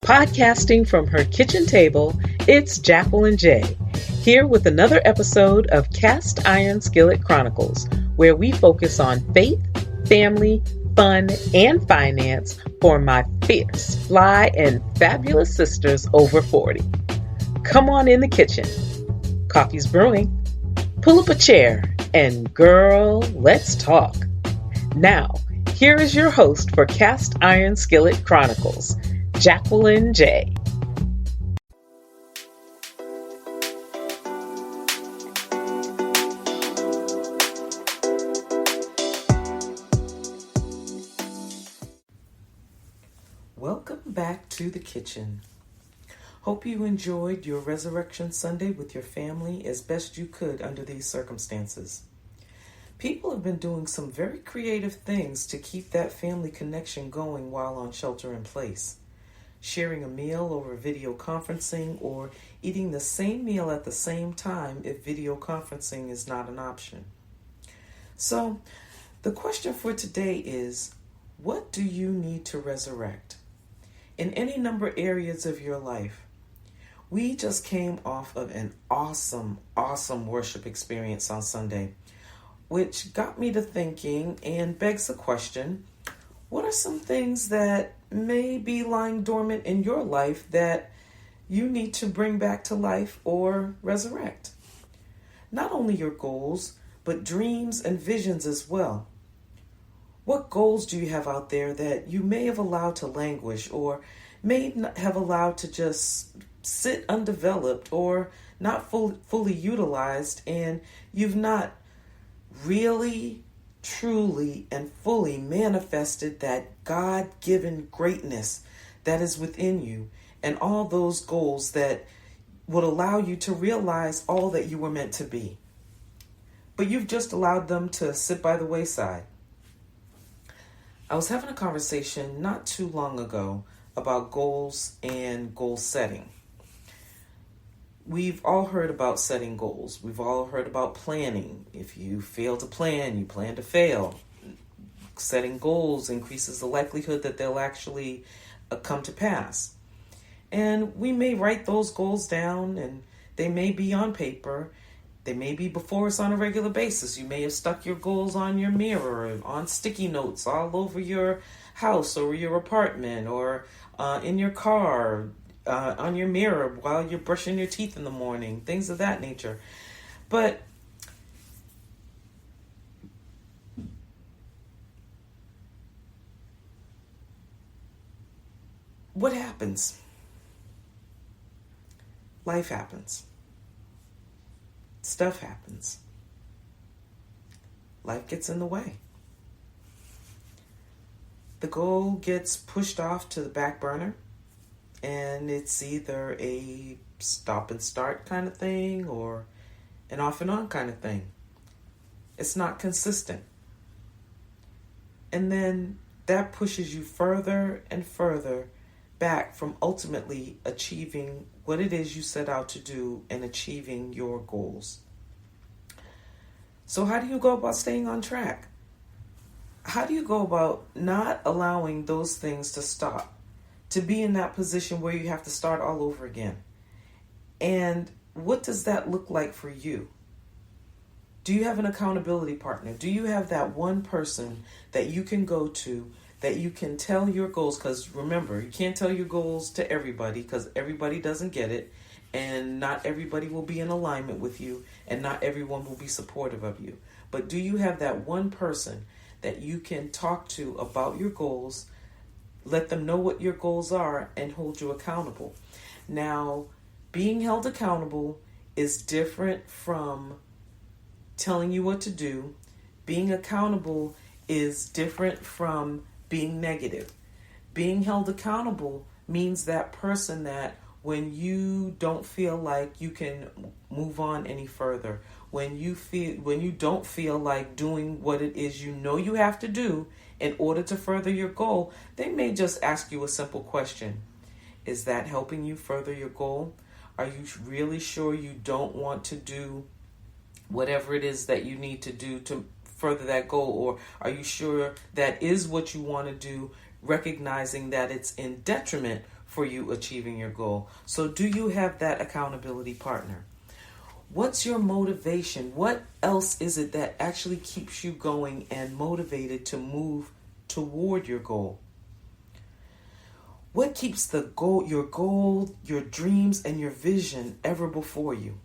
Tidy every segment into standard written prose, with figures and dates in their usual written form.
Podcasting from her kitchen table, it's Jacqueline J. Here with another episode of Cast Iron Skillet Chronicles, where we focus on faith, family, fun, and finance for my fierce, fly, and fabulous sisters over 40. Come on in the kitchen. Coffee's brewing. Pull up a chair, and girl, let's talk. Now, here is your host for Cast Iron Skillet Chronicles, Jacqueline J. Welcome back to the kitchen. Hope you enjoyed your Resurrection Sunday with your family as best you could under these circumstances. People have been doing some very creative things to keep that family connection going while on shelter in place. Sharing a meal over video conferencing or eating the same meal at the same time if video conferencing is not an option. So, the question for today is, what do you need to resurrect? In any number of areas of your life. We just came off of an awesome worship experience on Sunday, which got me to thinking and begs the question, what are some things that may be lying dormant in your life that you need to bring back to life or resurrect? Not only your goals, but dreams and visions as well. What goals do you have out there that you may have allowed to languish or may not have allowed to just sit undeveloped or not fully utilized, and you've not really, truly, and fully manifested that God-given greatness that is within you and all those goals that would allow you to realize all that you were meant to be. But you've just allowed them to sit by the wayside. I was having a conversation not too long ago about goals and goal setting. We've all heard about setting goals. We've all heard about planning. If you fail to plan, you plan to fail. Setting goals increases the likelihood that they'll actually come to pass. And we may write those goals down, and they may be on paper. They may be before us on a regular basis. You may have stuck your goals on your mirror, on sticky notes all over your house or your apartment, or in your car, on your mirror while you're brushing your teeth in the morning, things of that nature. But what happens? Life happens. Stuff happens. Life gets in the way. The goal gets pushed off to the back burner, and it's either a stop and start kind of thing or an off and on kind of thing. It's not consistent. And then that pushes you further and further back from ultimately achieving what it is you set out to do and achieving your goals. So how do you go about staying on track? How do you go about not allowing those things to stop, to be in that position where you have to start all over again? And what does that look like for you? Do you have an accountability partner? Do you have that one person that you can go to, that you can tell your goals? Because remember, you can't tell your goals to everybody because everybody doesn't get it, and not everybody will be in alignment with you, and not everyone will be supportive of you. But do you have that one person that you can talk to about your goals, let them know what your goals are, and hold you accountable? Now, being held accountable is different from telling you what to do. Being accountable is different from being negative. Being held accountable means that person that when you don't feel like you can move on any further, when you don't feel like doing what it is you know you have to do in order to further your goal, they may just ask you a simple question. Is that helping you further your goal? Are you really sure you don't want to do whatever it is that you need to do to further that goal? Or are you sure that is what you want to do, recognizing that it's in detriment for you achieving your goal. So do you have that accountability partner? What's your motivation? What else is it that actually keeps you going and motivated to move toward your goal? What keeps the goal, your dreams, and your vision ever before you,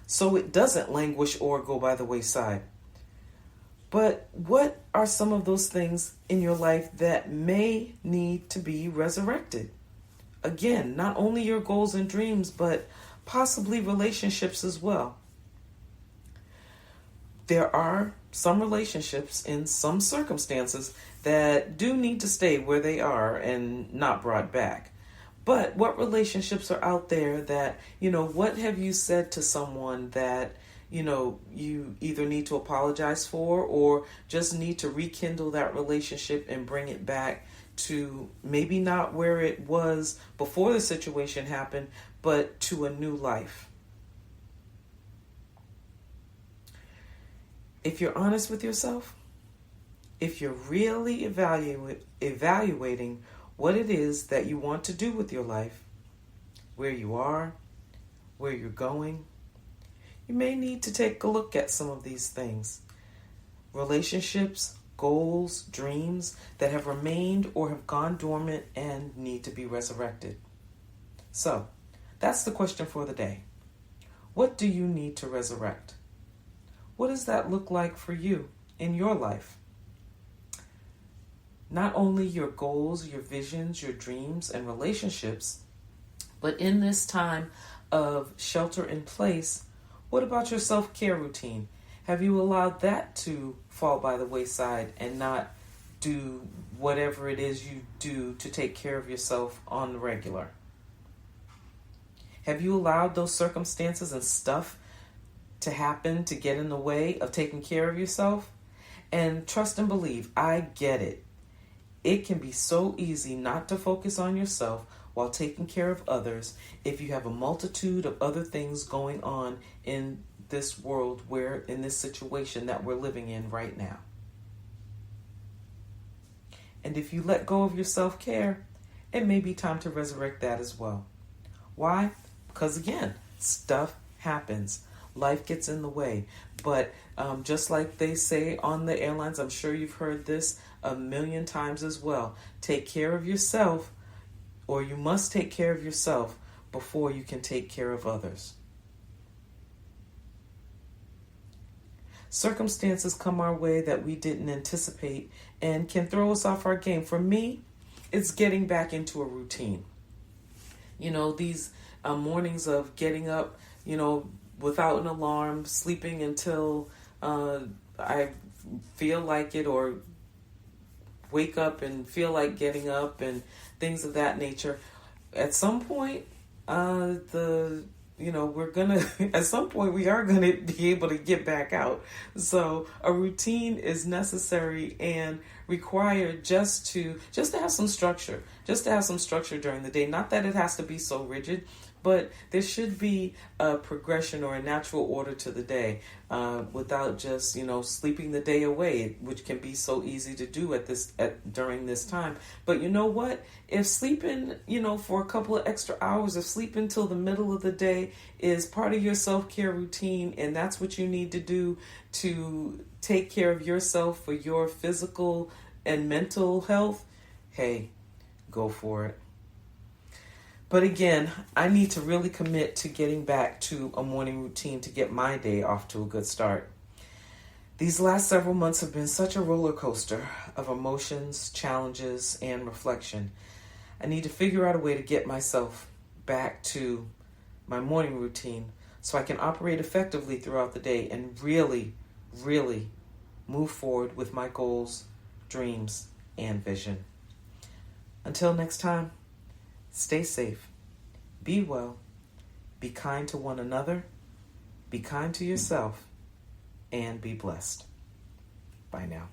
so it doesn't languish or go by the wayside? But what are some of those things in your life that may need to be resurrected? Again, not only your goals and dreams, but possibly relationships as well. There are some relationships in some circumstances that do need to stay where they are and not brought back. But what relationships are out there that, what have you said to someone that, you either need to apologize for or just need to rekindle that relationship and bring it back to maybe not where it was before the situation happened, but to a new life. If you're honest with yourself, if you're really evaluating what it is that you want to do with your life, where you are, where you're going, you may need to take a look at some of these things. Relationships, goals, dreams that have remained or have gone dormant and need to be resurrected. So, that's the question for the day. What do you need to resurrect? What does that look like for you in your life? Not only your goals, your visions, your dreams, and relationships, but in this time of shelter in place, what about your self-care routine? Have you allowed that to fall by the wayside and not do whatever it is you do to take care of yourself on the regular? Have you allowed those circumstances and stuff to happen to get in the way of taking care of yourself? And trust and believe, I get it. It can be so easy not to focus on yourself while taking care of others if you have a multitude of other things going on in this world, in this situation that we're living in right now. And if you let go of your self-care, it may be time to resurrect that as well. Why? Because again, stuff happens. Life gets in the way. But just like they say on the airlines, I'm sure you've heard this a million times as well. Take care of yourself, or you must take care of yourself before you can take care of others. Circumstances come our way that we didn't anticipate and can throw us off our game. For me, it's getting back into a routine. These mornings of getting up, without an alarm, sleeping until I feel like it, or wake up and feel like getting up, and things of that nature. At some point, at some point we are gonna be able to get back out. So a routine is necessary and required just to have some structure, during the day. Not that it has to be so rigid, but there should be a progression or a natural order to the day, without just, sleeping the day away, which can be so easy to do during this time. But you know what? If sleeping, for a couple of extra hours, if sleeping till the middle of the day is part of your self-care routine, and that's what you need to do to take care of yourself for your physical and mental health, hey, go for it. But again, I need to really commit to getting back to a morning routine to get my day off to a good start. These last several months have been such a roller coaster of emotions, challenges, and reflection. I need to figure out a way to get myself back to my morning routine so I can operate effectively throughout the day and really, really move forward with my goals, dreams, and vision. Until next time, stay safe, be well, be kind to one another, be kind to yourself, and be blessed. Bye now.